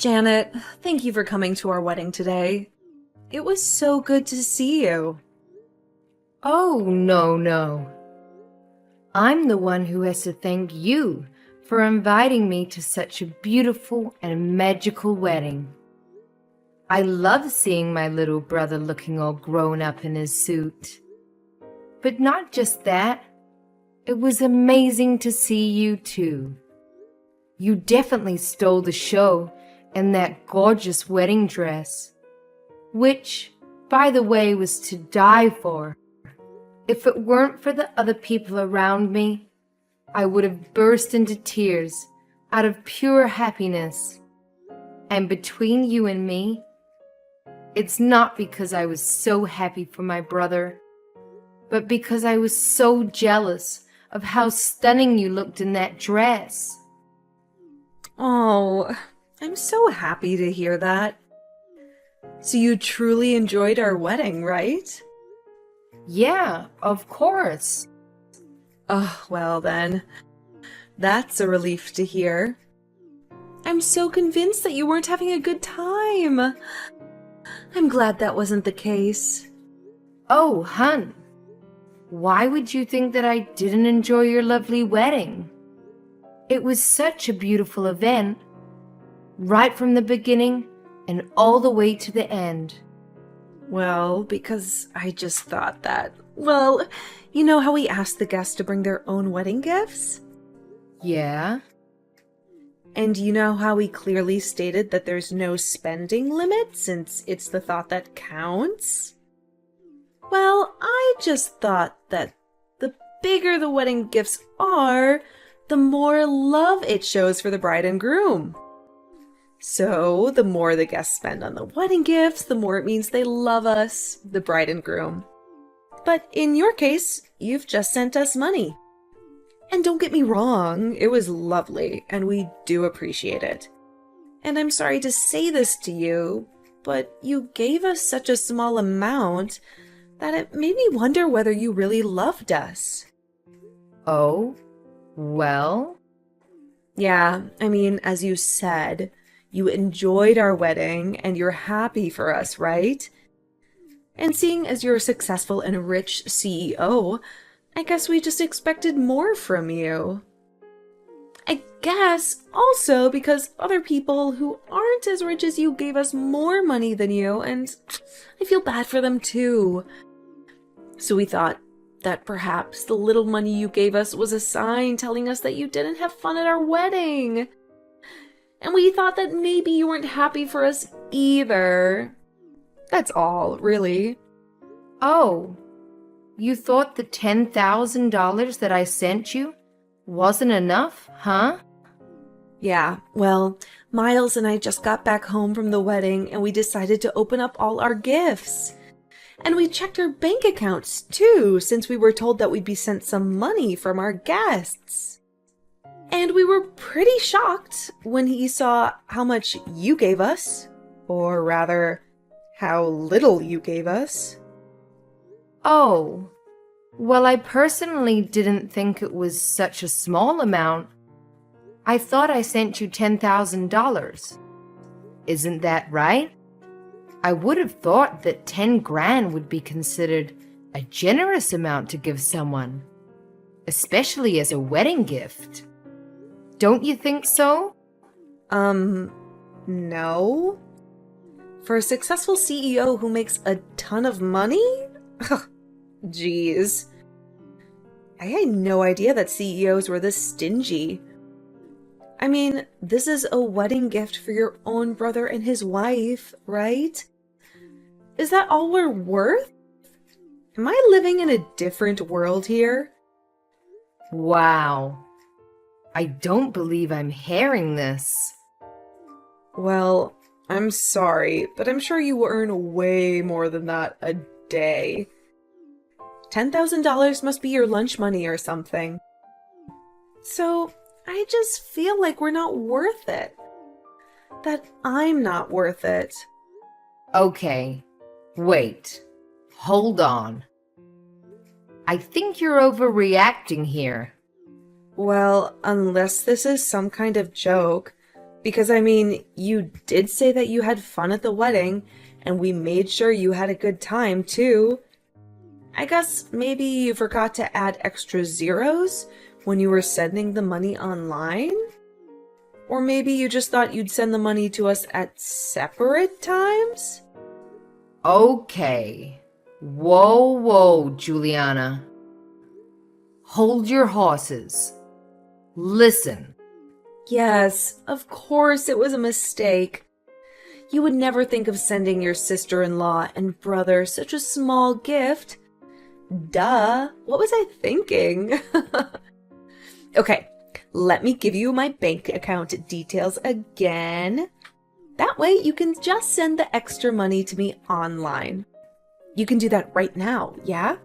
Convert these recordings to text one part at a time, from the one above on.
Janet, thank you for coming to our wedding today. It was so good to see you. Oh, no. I'm the one who has to thank you for inviting me to such a beautiful and magical wedding. I love seeing my little brother looking all grown up in his suit. But not just that, it was amazing to see you too. You definitely stole the show in that gorgeous wedding dress, which, by the way, was to die for. If it weren't for the other people around me, I would have burst into tears out of pure happiness. And between you and me, it's not because I was so happy for my brother, but because I was so jealous of how stunning you looked in that dress. Oh, I'm so happy to hear that. So you truly enjoyed our wedding, right? Yeah, of course. Oh, well then. That's a relief to hear. I'm so convinced that you weren't having a good time. I'm glad that wasn't the case. Oh, hun, why would you think that I didn't enjoy your lovely wedding? It was such a beautiful event, right from the beginning and all the way to the end. Well, because I just thought that, well, you know how we asked the guests to bring their own wedding gifts? Yeah? And you know how we clearly stated that there's no spending limit since it's the thought that counts? Well, I just thought that the bigger the wedding gifts are, the more love it shows for the bride and groom. So, the more the guests spend on the wedding gifts, the more it means they love us, the bride and groom. But in your case, you've just sent us money. And don't get me wrong, it was lovely, and we do appreciate it. And I'm sorry to say this to you, but you gave us such a small amount that it made me wonder whether you really loved us. Oh, well? Yeah, I mean, as you said, you enjoyed our wedding and you're happy for us, right? And seeing as you're a successful and rich CEO, I guess we just expected more from you. I guess also because other people who aren't as rich as you gave us more money than you, and I feel bad for them too. So we thought that perhaps the little money you gave us was a sign telling us that you didn't have fun at our wedding. And we thought that maybe you weren't happy for us either. That's all, really. Oh, you thought the $10,000 that I sent you wasn't enough, huh? Yeah, well, Miles and I just got back home from the wedding and we decided to open up all our gifts. And we checked our bank accounts too, since we were told that we'd be sent some money from our guests. And we were pretty shocked when he saw how much you gave us, or rather, how little you gave us. Oh, well, I personally didn't think it was such a small amount. I thought I sent you $10,000. Isn't that right? I would have thought that 10 grand would be considered a generous amount to give someone, especially as a wedding gift. Don't you think so? No. For a successful CEO who makes a ton of money? Jeez. I had no idea that CEOs were this stingy. I mean, this is a wedding gift for your own brother and his wife, right? Is that all we're worth? Am I living in a different world here? Wow. I don't believe I'm hearing this. Well, I'm sorry, but I'm sure you earn way more than that a day. $10,000 must be your lunch money or something. So, I just feel like we're not worth it. That I'm not worth it. Okay, wait. Hold on. I think you're overreacting here. Well, unless this is some kind of joke, Because, I mean, you did say that you had fun at the wedding, and we made sure you had a good time, too. I guess maybe you forgot to add extra zeros when you were sending the money online? Or maybe you just thought you'd send the money to us at separate times? Okay. Whoa, whoa, Juliana. Hold your horses. Listen. Yes, of course it was a mistake. You would never think of sending your sister-in-law and brother such a small gift. Duh, what was I thinking? Okay, let me give you my bank account details again. That way you can just send the extra money to me online. You can do that right now, yeah?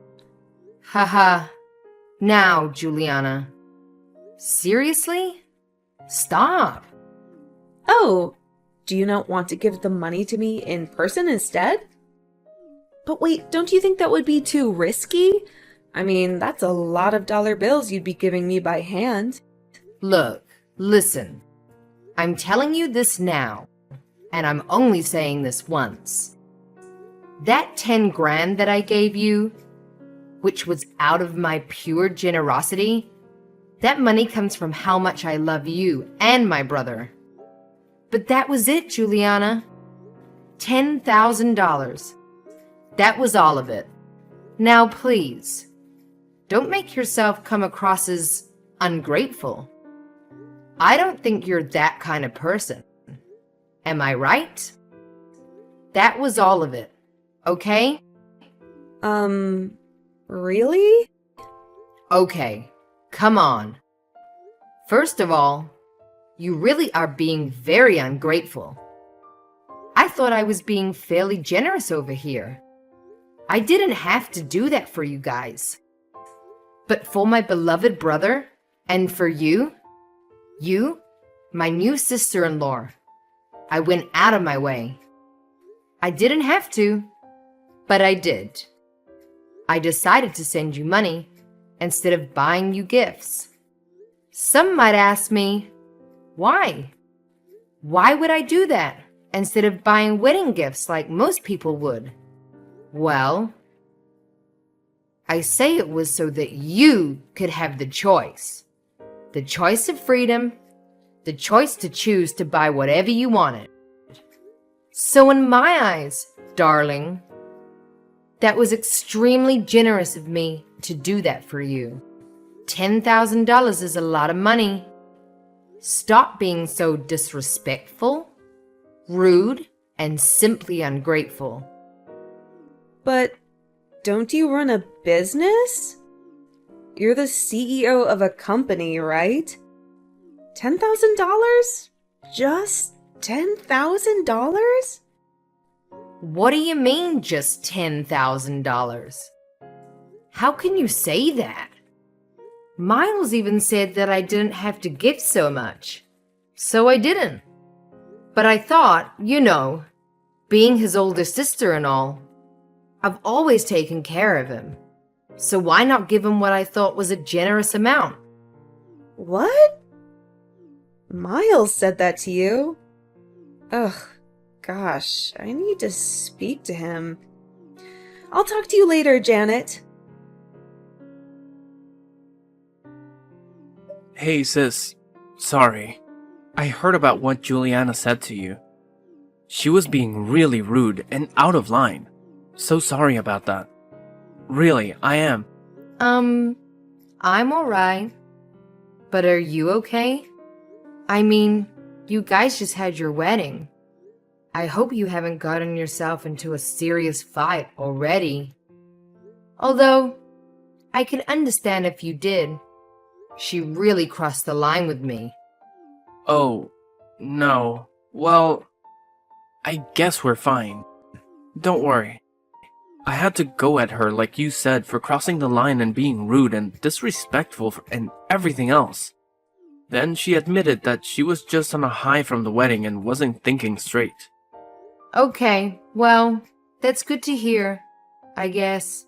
Haha. Now, Juliana. Seriously? Stop. Oh, do you not want to give the money to me in person instead? But wait, don't you think that would be too risky? I mean, that's a lot of dollar bills you'd be giving me by hand. Look, listen. I'm telling you this now, and I'm only saying this once. That 10 grand that I gave you, which was out of my pure generosity, that money comes from how much I love you and my brother. But that was it, Juliana. $10,000. That was all of it. Now, please, don't make yourself come across as ungrateful. I don't think you're that kind of person. Am I right? That was all of it, okay? Really? Okay, come on. First of all, you really are being very ungrateful. I thought I was being fairly generous over here. I didn't have to do that for you guys. But for my beloved brother, and for you, my new sister-in-law, I went out of my way. I didn't have to, but I did. I decided to send you money instead of buying you gifts. Some might ask me, why? Why would I do that instead of buying wedding gifts like most people would? Well, I say it was so that you could have the choice. The choice of freedom, the choice to choose to buy whatever you wanted. So in my eyes, darling, that was extremely generous of me to do that for you. $10,000 is a lot of money. Stop being so disrespectful, rude, and simply ungrateful. But don't you run a business? You're the CEO of a company, right? $10,000? Just $10,000? What do you mean, just $10,000? How can you say that? Miles even said that I didn't have to give so much. So I didn't. But I thought, being his older sister and all, I've always taken care of him. So why not give him what I thought was a generous amount? What? Miles said that to you? Ugh, gosh, I need to speak to him. I'll talk to you later, Janet. Hey sis, sorry. I heard about what Juliana said to you. She was being really rude and out of line. So sorry about that. Really, I am. I'm alright. But are you okay? I mean, you guys just had your wedding. I hope you haven't gotten yourself into a serious fight already. Although, I can understand if you did. She really crossed the line with me. Oh, no. Well, I guess we're fine. Don't worry. I had to go at her, like you said, for crossing the line and being rude and disrespectful and everything else. Then she admitted that she was just on a high from the wedding and wasn't thinking straight. Okay, well, that's good to hear, I guess.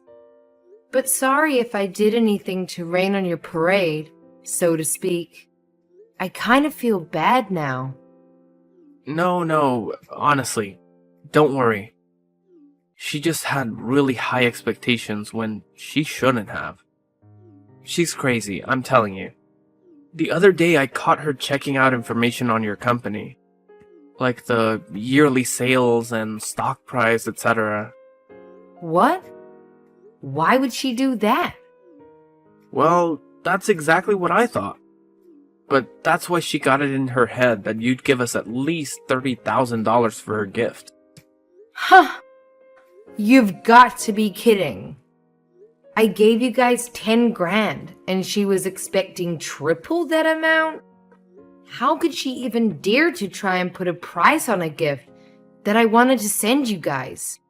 But sorry if I did anything to rain on your parade, so to speak. I kind of feel bad now. No, honestly, don't worry. She just had really high expectations when she shouldn't have. She's crazy, I'm telling you. The other day I caught her checking out information on your company, like the yearly sales and stock price, etc. What? Why would she do that? Well, that's exactly what I thought. But that's why she got it in her head that you'd give us at least $30,000 for her gift. Huh! You've got to be kidding. I gave you guys 10 grand and she was expecting triple that amount? How could she even dare to try and put a price on a gift that I wanted to send you guys?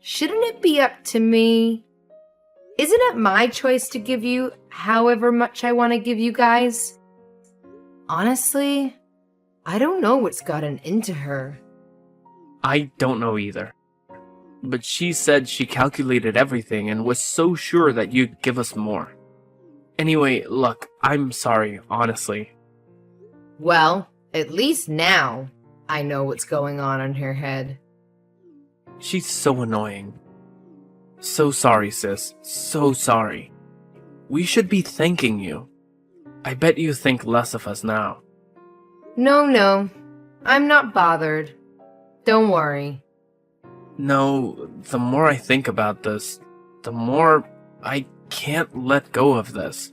Shouldn't it be up to me? Isn't it my choice to give you however much I want to give you guys? Honestly, I don't know what's gotten into her. I don't know either. But she said she calculated everything and was so sure that you'd give us more. Anyway, look, I'm sorry, honestly. Well, at least now I know what's going on in her head. She's so annoying. So sorry, sis. So sorry. We should be thanking you. I bet you think less of us now. No, I'm not bothered. Don't worry. No, the more I think about this, the more I can't let go of this.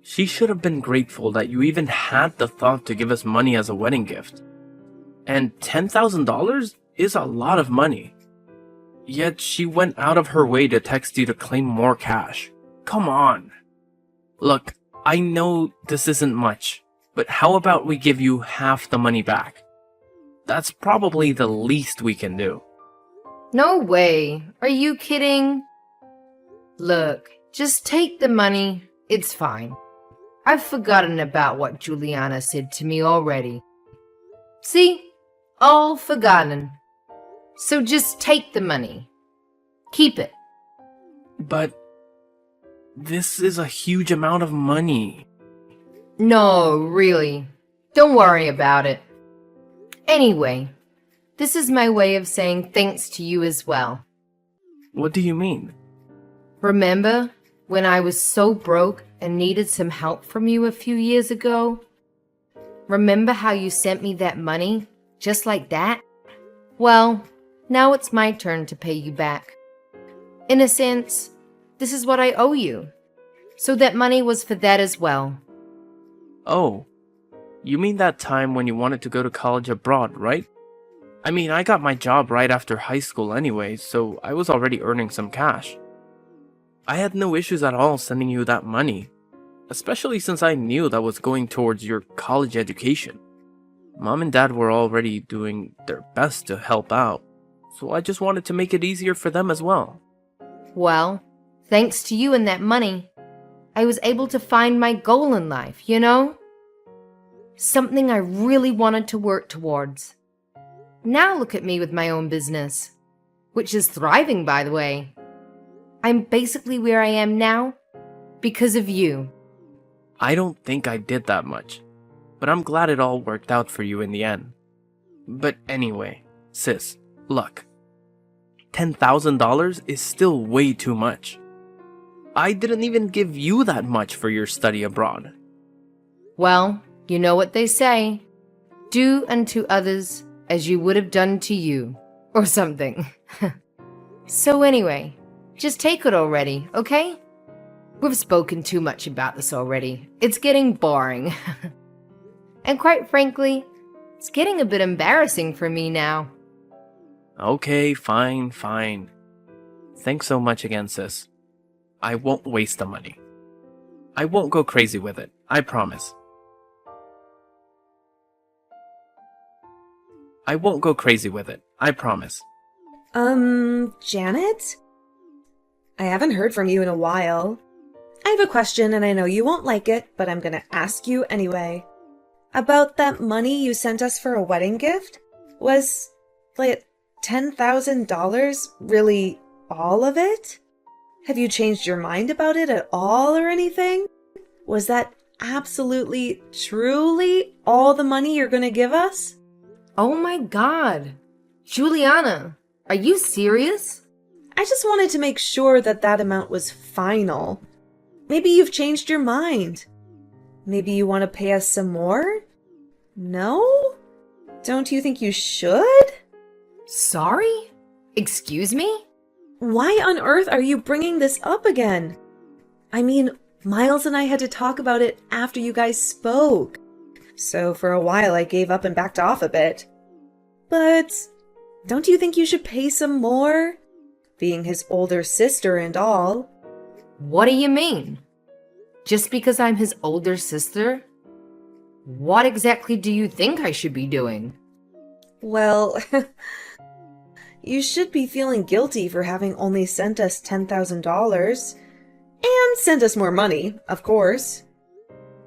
She should have been grateful that you even had the thought to give us money as a wedding gift. And $10,000 is a lot of money. Yet she went out of her way to text you to claim more cash. Come on. Look, I know this isn't much, but how about we give you half the money back? That's probably the least we can do. No way. Are you kidding? Look, just take the money. It's fine. I've forgotten about what Juliana said to me already. See? All forgotten. So just take the money. Keep it. But this is a huge amount of money. No, really. Don't worry about it. Anyway, this is my way of saying thanks to you as well. What do you mean? Remember when I was so broke and needed some help from you a few years ago? Remember how you sent me that money, just like that? Well, now it's my turn to pay you back. In a sense, this is what I owe you. So that money was for that as well. Oh, you mean that time when you wanted to go to college abroad, right? I mean, I got my job right after high school anyway, so I was already earning some cash. I had no issues at all sending you that money, especially since I knew that was going towards your college education. Mom and Dad were already doing their best to help out, so I just wanted to make it easier for them as well. Well, thanks to you and that money, I was able to find my goal in life, you know? Something I really wanted to work towards. Now look at me with my own business, which is thriving, by the way. I'm basically where I am now because of you. I don't think I did that much, but I'm glad it all worked out for you in the end. But anyway, sis, look. $10,000 is still way too much. I didn't even give you that much for your study abroad. Well, you know what they say. Do unto others as you would have done to you, or something. So anyway, just take it already, okay? We've spoken too much about this already. It's getting boring. And quite frankly, it's getting a bit embarrassing for me now. Okay, fine. Thanks so much again, sis. I won't waste the money. I won't go crazy with it, I promise. I won't go crazy with it, I promise. Janet? I haven't heard from you in a while. I have a question and I know you won't like it, but I'm gonna ask you anyway. About that money you sent us for a wedding gift? Was, like, $10,000 really all of it? Have you changed your mind about it at all or anything? Was that absolutely, truly all the money you're gonna give us? Oh my god. Juliana, are you serious? I just wanted to make sure that that amount was final. Maybe you've changed your mind. Maybe you want to pay us some more? No? Don't you think you should? Sorry? Excuse me? Why on earth are you bringing this up again? I mean, Miles and I had to talk about it after you guys spoke. So for a while I gave up and backed off a bit. But don't you think you should pay some more? Being his older sister and all. What do you mean? Just because I'm his older sister? What exactly do you think I should be doing? Well, you should be feeling guilty for having only sent us $10,000. And sent us more money, of course.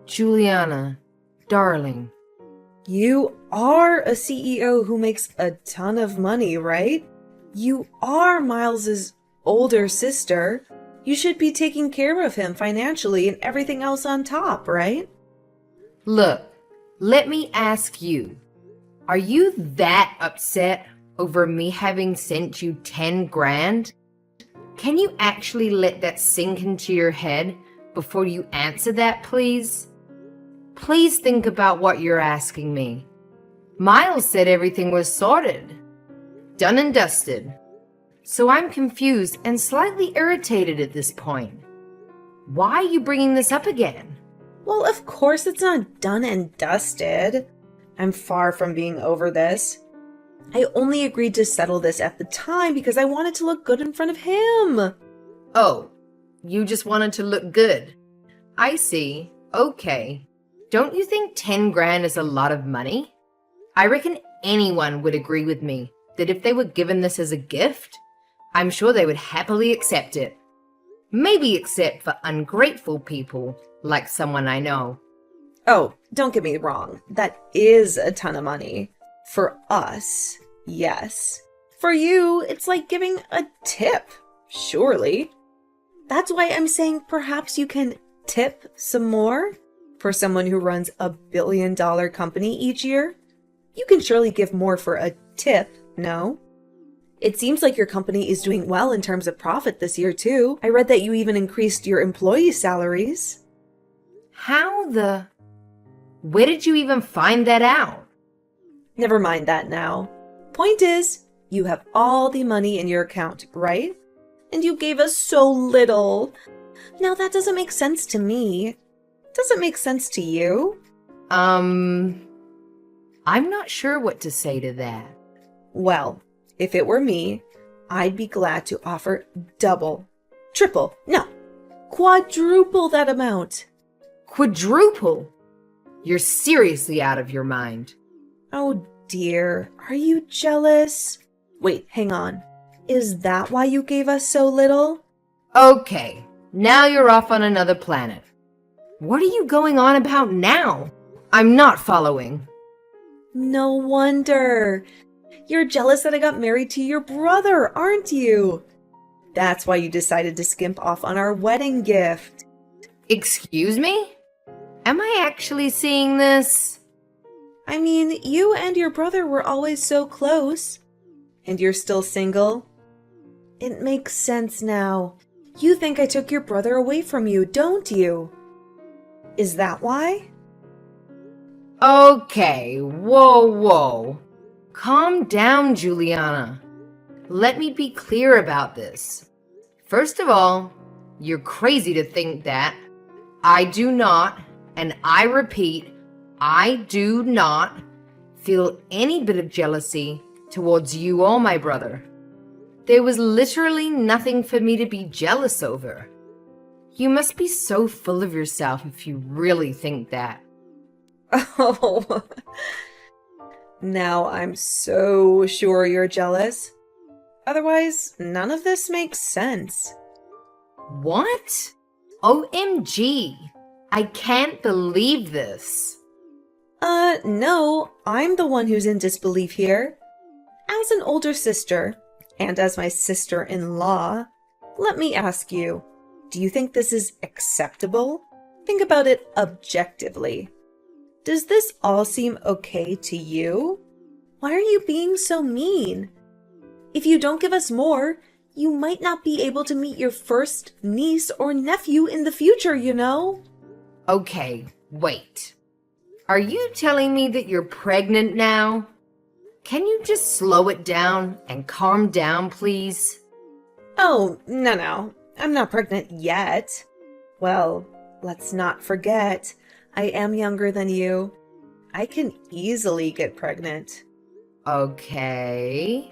Juliana, darling. You are a CEO who makes a ton of money, right? You are Miles's older sister. You should be taking care of him financially and everything else on top, right? Look, let me ask you. Are you that upset over me having sent you 10 grand? Can you actually let that sink into your head before you answer that, please? Please think about what you're asking me. Miles said everything was sorted. Done and dusted. So I'm confused and slightly irritated at this point. Why are you bringing this up again? Well, of course it's not done and dusted. I'm far from being over this. I only agreed to settle this at the time because I wanted to look good in front of him. Oh, you just wanted to look good. I see. Okay. Don't you think 10 grand is a lot of money? I reckon anyone would agree with me that if they were given this as a gift, I'm sure they would happily accept it. Maybe except for ungrateful people like someone I know. Oh, don't get me wrong. That is a ton of money. For us, yes. For you, it's like giving a tip, surely. That's why I'm saying perhaps you can tip some more. For someone who runs a billion-dollar company each year, you can surely give more for a tip, no? It seems like your company is doing well in terms of profit this year, too. I read that you even increased your employee salaries. Where did you even find that out? Never mind that now. Point is, you have all the money in your account, right? And you gave us so little. Now that doesn't make sense to me. Does it make sense to you? I'm not sure what to say to that. Well, if it were me, I'd be glad to offer double, triple, no, quadruple that amount. Quadruple? You're seriously out of your mind. Oh dear, are you jealous? Wait, hang on. Is that why you gave us so little? Okay, now you're off on another planet. What are you going on about now? I'm not following. No wonder. You're jealous that I got married to your brother, aren't you? That's why you decided to skimp off on our wedding gift. Excuse me? Am I actually seeing this? I mean, you and your brother were always so close. And you're still single? It makes sense now. You think I took your brother away from you, don't you? Is that why? Okay, whoa. Calm down, Juliana. Let me be clear about this. First of all, you're crazy to think that. I do not, and I repeat, I do not feel any bit of jealousy towards you or my brother. There was literally nothing for me to be jealous over. You must be so full of yourself if you really think that. Oh, now I'm so sure you're jealous. Otherwise, none of this makes sense. What? OMG. I can't believe this. No, I'm the one who's in disbelief here. As an older sister, and as my sister-in-law, let me ask you, do you think this is acceptable? Think about it objectively. Does this all seem okay to you? Why are you being so mean? If you don't give us more, you might not be able to meet your first niece or nephew in the future, you know? Okay, wait. Are you telling me that you're pregnant now? Can you just slow it down and calm down, please? Oh, no. I'm not pregnant yet. Well, let's not forget, I am younger than you. I can easily get pregnant. Okay.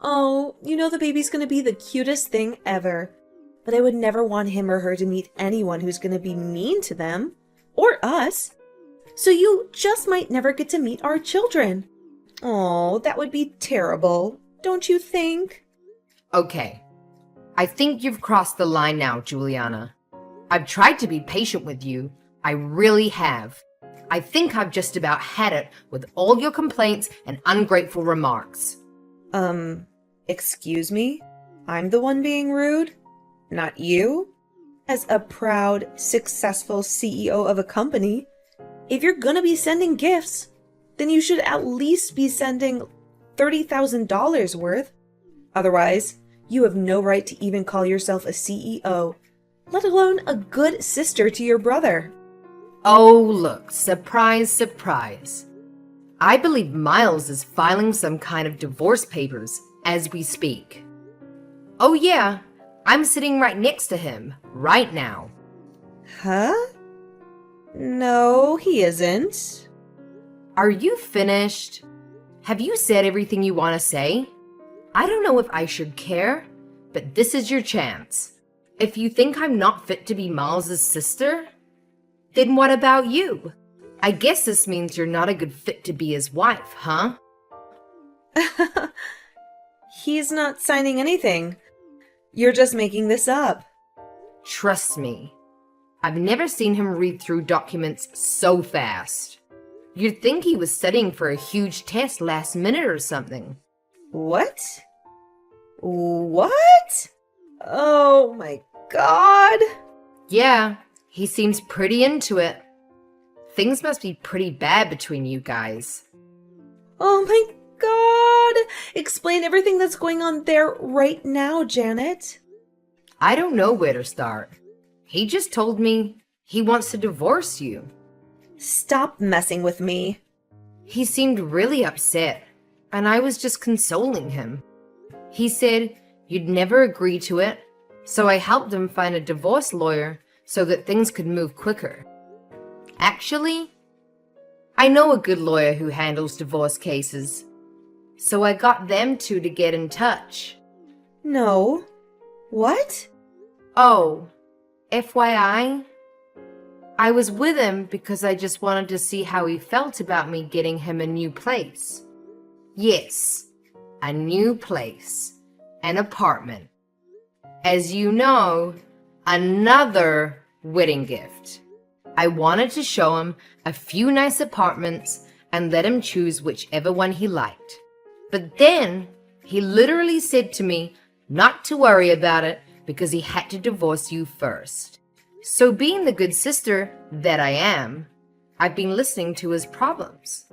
Oh, you know the baby's gonna be the cutest thing ever. But I would never want him or her to meet anyone who's gonna be mean to them. Or us. So you just might never get to meet our children. Oh, that would be terrible, don't you think? Okay. I think you've crossed the line now, Juliana. I've tried to be patient with you. I really have. I think I've just about had it with all your complaints and ungrateful remarks. Excuse me? I'm the one being rude? Not you? As a proud, successful CEO of a company, if you're gonna be sending gifts, then you should at least be sending $30,000 worth. Otherwise, you have no right to even call yourself a CEO, let alone a good sister to your brother. Oh, look, surprise, surprise. I believe Miles is filing some kind of divorce papers as we speak. Oh yeah, I'm sitting right next to him, right now. Huh? No, he isn't. Are you finished? Have you said everything you want to say? I don't know if I should care, but this is your chance. If you think I'm not fit to be Miles's sister, then what about you? I guess this means you're not a good fit to be his wife, huh? He's not signing anything. You're just making this up. Trust me, I've never seen him read through documents so fast. You'd think he was studying for a huge test last minute or something. What? What? Oh my god. Yeah, he seems pretty into it. Things must be pretty bad between you guys. Oh my god. Explain everything that's going on there right now, Janet. I don't know where to start. He just told me he wants to divorce you. Stop messing with me. He seemed really upset, and I was just consoling him. He said you'd never agree to it, so I helped him find a divorce lawyer so that things could move quicker. Actually, I know a good lawyer who handles divorce cases, so I got them two to get in touch. No. What? Oh, FYI, I was with him because I just wanted to see how he felt about me getting him a new place. Yes, a new place, an apartment. As you know, another wedding gift. I wanted to show him a few nice apartments and let him choose whichever one he liked. But then he literally said to me not to worry about it because he had to divorce you first. So being the good sister that I am, I've been listening to his problems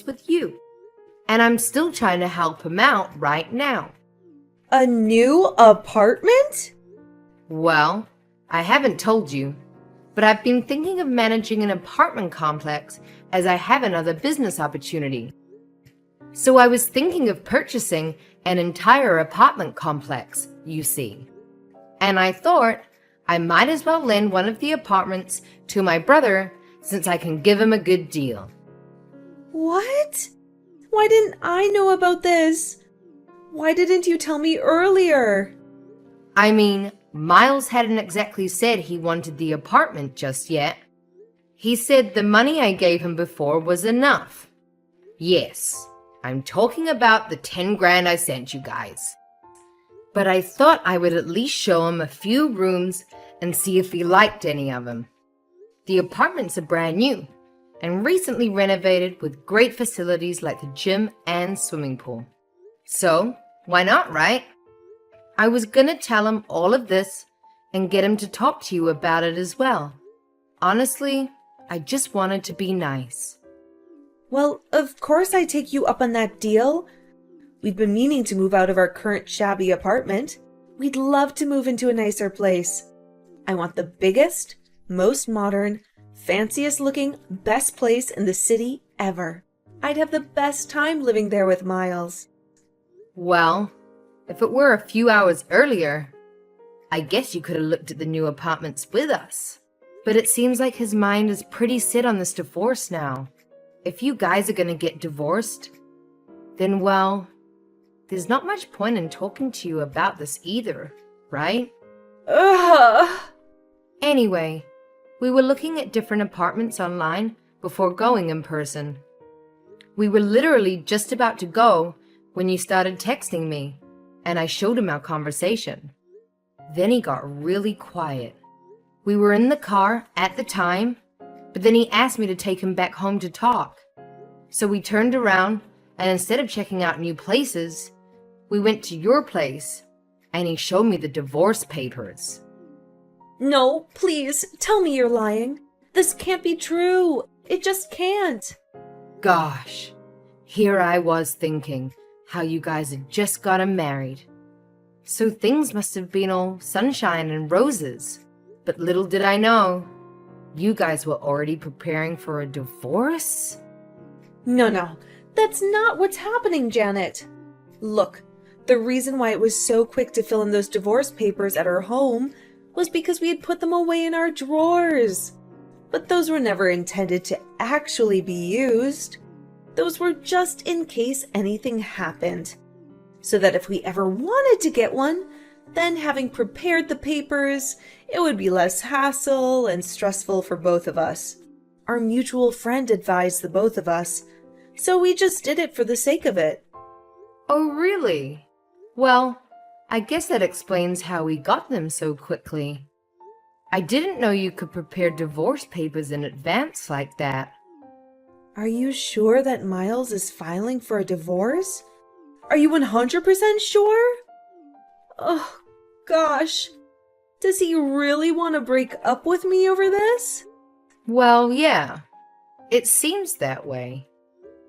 with you. And I'm still trying to help him out right now. A new apartment? Well, I haven't told you, but I've been thinking of managing an apartment complex as I have another business opportunity. So I was thinking of purchasing an entire apartment complex, you see. And I thought I might as well lend one of the apartments to my brother since I can give him a good deal. What? Why didn't I know about this? Why didn't you tell me earlier? I mean, Miles hadn't exactly said he wanted the apartment just yet. He said the money I gave him before was enough. Yes, I'm talking about the 10 grand I sent you guys. But I thought I would at least show him a few rooms and see if he liked any of them. The apartments are brand new and recently renovated with great facilities like the gym and swimming pool. So, why not, right? I was gonna tell him all of this and get him to talk to you about it as well. Honestly, I just wanted to be nice. Well, of course I take you up on that deal. We've been meaning to move out of our current shabby apartment. We'd love to move into a nicer place. I want the biggest, most modern, fanciest looking, best place in the city ever. I'd have the best time living there with Miles. Well, if it were a few hours earlier, I guess you could have looked at the new apartments with us. But it seems like his mind is pretty set on this divorce now. If you guys are gonna get divorced, then, well, there's not much point in talking to you about this either, right? Ugh! Anyway, we were looking at different apartments online before going in person. We were literally just about to go when you started texting me, and I showed him our conversation. Then he got really quiet. We were in the car at the time, but then he asked me to take him back home to talk. So we turned around, and instead of checking out new places, we went to your place, and he showed me the divorce papers. No, please, tell me you're lying. This can't be true. It just can't. Gosh, here I was thinking how you guys had just gotten married. So things must have been all sunshine and roses. But little did I know, you guys were already preparing for a divorce? No, that's not what's happening, Janet. Look, the reason why it was so quick to fill in those divorce papers at our home was because we had put them away in our drawers. But those were never intended to actually be used. Those were just in case anything happened. So that if we ever wanted to get one, then having prepared the papers, it would be less hassle and stressful for both of us. Our mutual friend advised the both of us, so we just did it for the sake of it. Oh, really? Well, I guess that explains how we got them so quickly. I didn't know you could prepare divorce papers in advance like that. Are you sure that Miles is filing for a divorce? Are you 100% sure? Oh, gosh. Does he really want to break up with me over this? Well, yeah. It seems that way.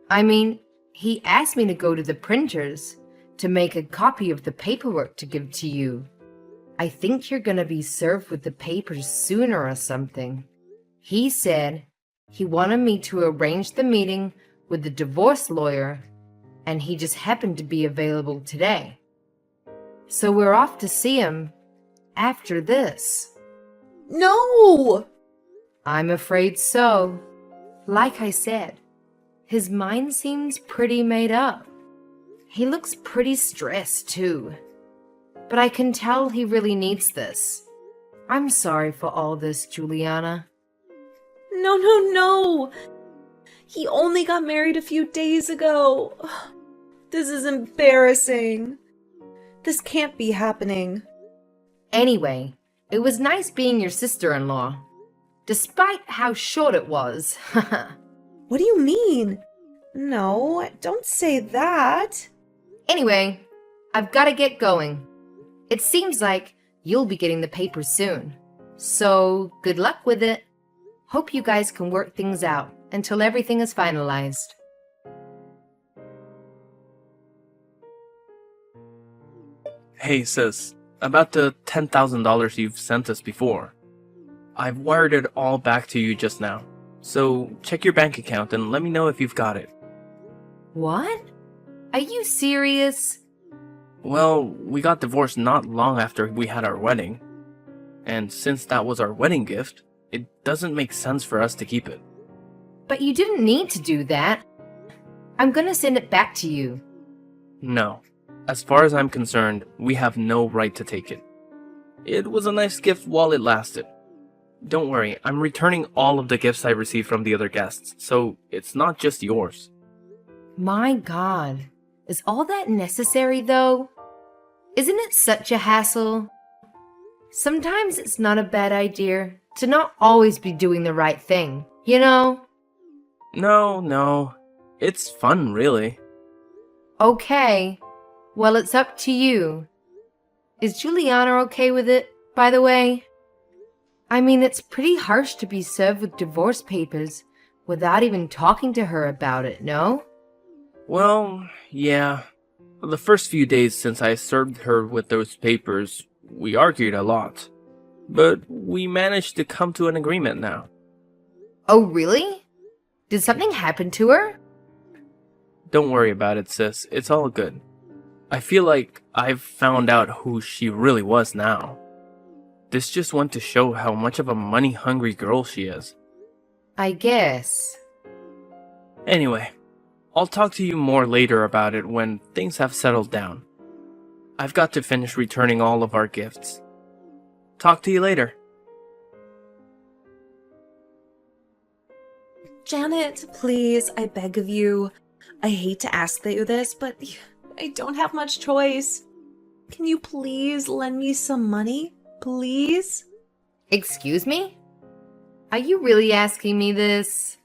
I mean, he asked me to go to the printers to make a copy of the paperwork to give to you. I think you're gonna be served with the papers sooner or something. He said he wanted me to arrange the meeting with the divorce lawyer, and he just happened to be available today. So we're off to see him after this. No! I'm afraid so. Like I said, his mind seems pretty made up. He looks pretty stressed, too. But I can tell he really needs this. I'm sorry for all this, Juliana. No. He only got married a few days ago. This is embarrassing. This can't be happening. Anyway, it was nice being your sister-in-law. Despite how short it was. What do you mean? No, don't say that. Anyway, I've got to get going. It seems like you'll be getting the papers soon. So, good luck with it. Hope you guys can work things out until everything is finalized. Hey sis, about the $10,000 you've sent us before. I've wired it all back to you just now. So check your bank account and let me know if you've got it. What? Are you serious? Well, we got divorced not long after we had our wedding. And since that was our wedding gift, it doesn't make sense for us to keep it. But you didn't need to do that. I'm gonna send it back to you. No. As far as I'm concerned, we have no right to take it. It was a nice gift while it lasted. Don't worry, I'm returning all of the gifts I received from the other guests, so it's not just yours. My God, is all that necessary though? Isn't it such a hassle? Sometimes it's not a bad idea to not always be doing the right thing, you know? No. It's fun, really. Okay, well, it's up to you. Is Juliana okay with it, by the way? I mean, it's pretty harsh to be served with divorce papers without even talking to her about it, no? Well, yeah. The first few days since I served her with those papers, we argued a lot. But we managed to come to an agreement now. Oh, really? Did something happen to her? Don't worry about it, sis. It's all good. I feel like I've found out who she really was now. This just went to show how much of a money-hungry girl she is. I guess. Anyway, I'll talk to you more later about it when things have settled down. I've got to finish returning all of our gifts. Talk to you later. Janet, please, I beg of you. I hate to ask you this, but I don't have much choice. Can you please lend me some money? Please? Excuse me? Are you really asking me this?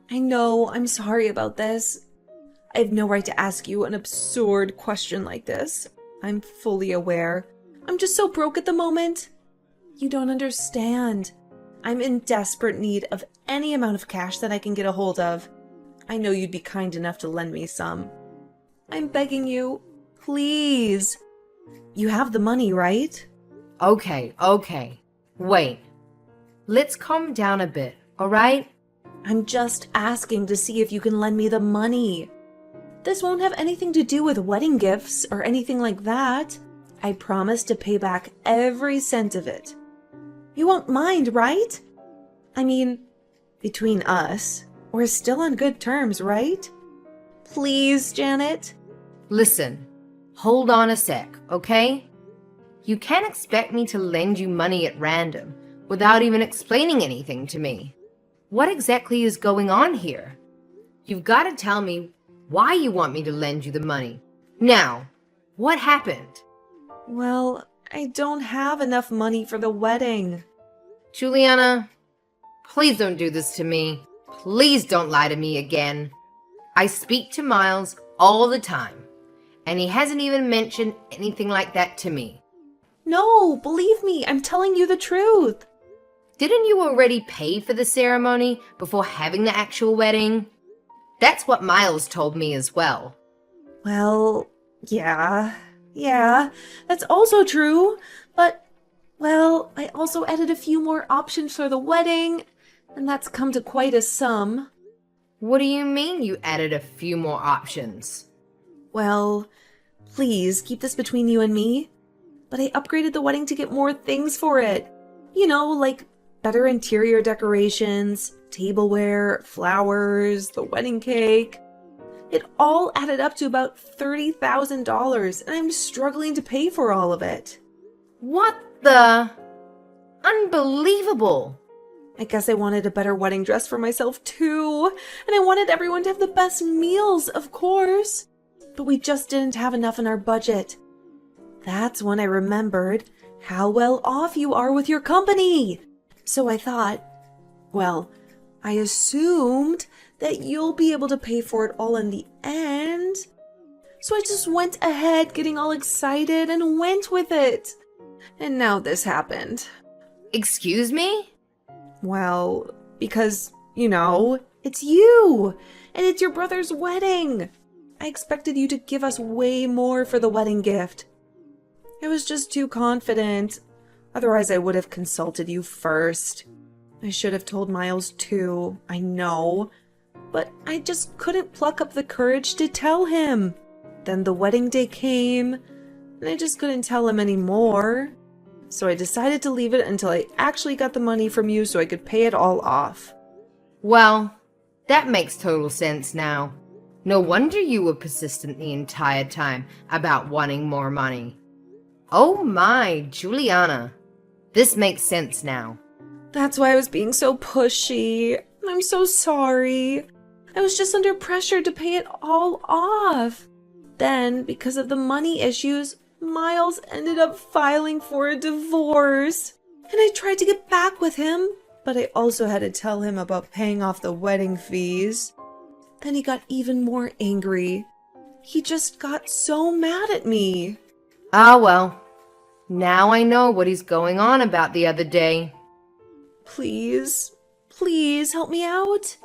I know, I'm sorry about this. I have no right to ask you an absurd question like this. I'm fully aware. I'm just so broke at the moment. You don't understand. I'm in desperate need of any amount of cash that I can get a hold of. I know you'd be kind enough to lend me some. I'm begging you, please. You have the money, right? Okay. Wait. Let's calm down a bit, alright? I'm just asking to see if you can lend me the money. This won't have anything to do with wedding gifts or anything like that. I promise to pay back every cent of it. You won't mind, right? I mean, between us, we're still on good terms, right? Please, Janet? Listen, hold on a sec, okay? You can't expect me to lend you money at random without even explaining anything to me. What exactly is going on here? You've got to tell me why you want me to lend you the money. Now, what happened? Well, I don't have enough money for the wedding. Juliana, please don't do this to me. Please don't lie to me again. I speak to Miles all the time, and he hasn't even mentioned anything like that to me. No, believe me, I'm telling you the truth. Didn't you already pay for the ceremony before having the actual wedding? That's what Miles told me as well. Well, yeah, that's also true. But, well, I added a few more options for the wedding, and that's come to quite a sum. What do you mean you added a few more options? Well, please keep this between you and me. But I upgraded the wedding to get more things for it. You know, like better interior decorations, tableware, flowers, the wedding cake. It all added up to about $30,000, and I'm struggling to pay for all of it. What the? Unbelievable! I guess I wanted a better wedding dress for myself too, and I wanted everyone to have the best meals, of course. But we just didn't have enough in our budget. That's when I remembered how well off you are with your company. So I thought, well, I assumed that you'll be able to pay for it all in the end. So I just went ahead getting all excited and went with it. And now this happened. Excuse me? Well, because, it's you, and it's your brother's wedding. I expected you to give us way more for the wedding gift. I was just too confident. Otherwise, I would have consulted you first. I should have told Miles too, I know. But I just couldn't pluck up the courage to tell him. Then the wedding day came, and I just couldn't tell him anymore. So I decided to leave it until I actually got the money from you so I could pay it all off. Well, that makes total sense now. No wonder you were persistent the entire time about wanting more money. Oh my, Juliana. This makes sense now. That's why I was being so pushy. I'm so sorry. I was just under pressure to pay it all off. Then, because of the money issues, Miles ended up filing for a divorce. And I tried to get back with him, but I also had to tell him about paying off the wedding fees. Then he got even more angry. He just got so mad at me. Ah, well. Now I know what he's going on about the other day. Please help me out.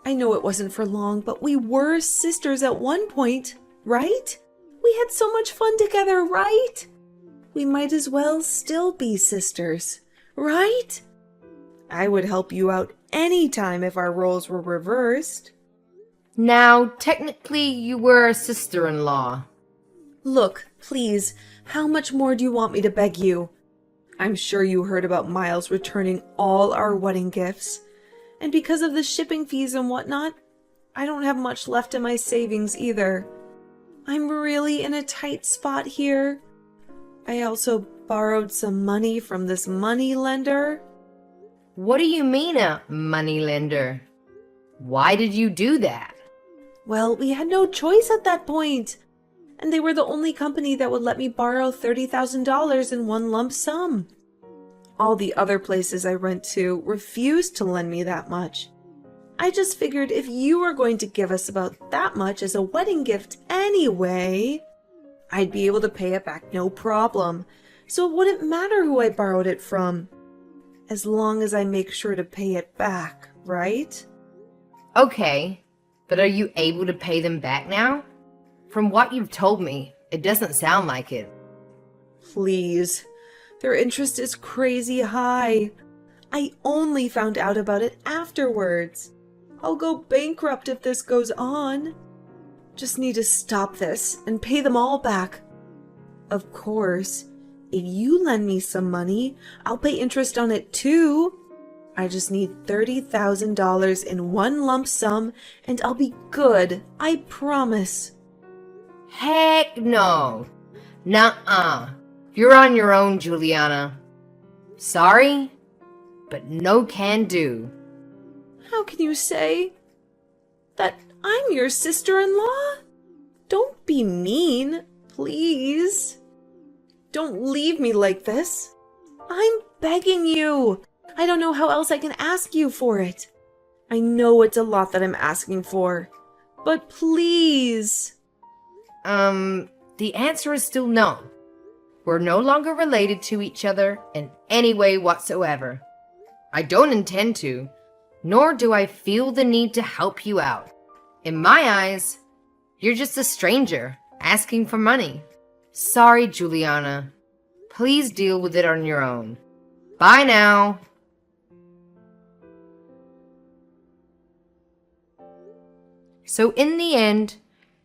I know it wasn't for long, but we were sisters at one point, right? We had so much fun together, right? We might as well still be sisters, right? I would help you out anytime if our roles were reversed. Now, technically, you were a sister-in-law. Look, please, how much more do you want me to beg you? I'm sure you heard about Miles returning all our wedding gifts. And because of the shipping fees and whatnot, I don't have much left in my savings either. I'm really in a tight spot here. I also borrowed some money from this money lender. What do you mean a moneylender? Why did you do that? Well, we had no choice at that point. And they were the only company that would let me borrow $30,000 in one lump sum. All the other places I went to refused to lend me that much. I just figured if you were going to give us about that much as a wedding gift anyway, I'd be able to pay it back no problem. So it wouldn't matter who I borrowed it from, as long as I make sure to pay it back, right? Okay, but are you able to pay them back now? From what you've told me, it doesn't sound like it. Please. Their interest is crazy high. I only found out about it afterwards. I'll go bankrupt if this goes on. Just need to stop this and pay them all back. Of course, if you lend me some money, I'll pay interest on it too. I just need $30,000 in one lump sum and I'll be good, I promise. Heck no. Nuh-uh. You're on your own, Juliana. Sorry, but no can do. How can you say that I'm your sister-in-law? Don't be mean, please. Don't leave me like this. I'm begging you. I don't know how else I can ask you for it. I know it's a lot that I'm asking for, but please. The answer is still no. We're no longer related to each other in any way whatsoever. I don't intend to, nor do I feel the need to help you out. In my eyes, you're just a stranger asking for money. Sorry, Juliana. Please deal with it on your own. Bye now. So in the end,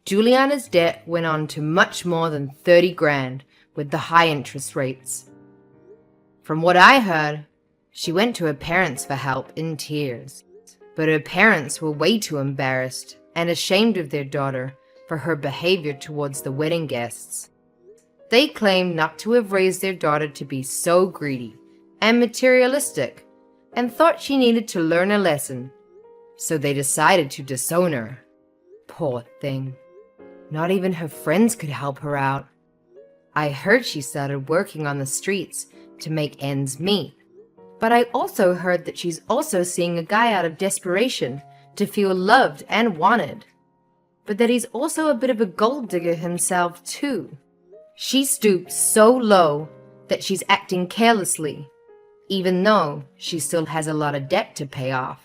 Juliana's debt went on to much more than 30 grand with the high interest rates. From what I heard, she went to her parents for help in tears, but her parents were way too embarrassed and ashamed of their daughter for her behavior towards the wedding guests. They claimed not to have raised their daughter to be so greedy and materialistic and thought she needed to learn a lesson, so they decided to disown her. Poor thing. Not even her friends could help her out. I heard she started working on the streets to make ends meet. But I also heard that she's also seeing a guy out of desperation to feel loved and wanted. But that he's also a bit of a gold digger himself too. She stooped so low that she's acting carelessly, even though she still has a lot of debt to pay off.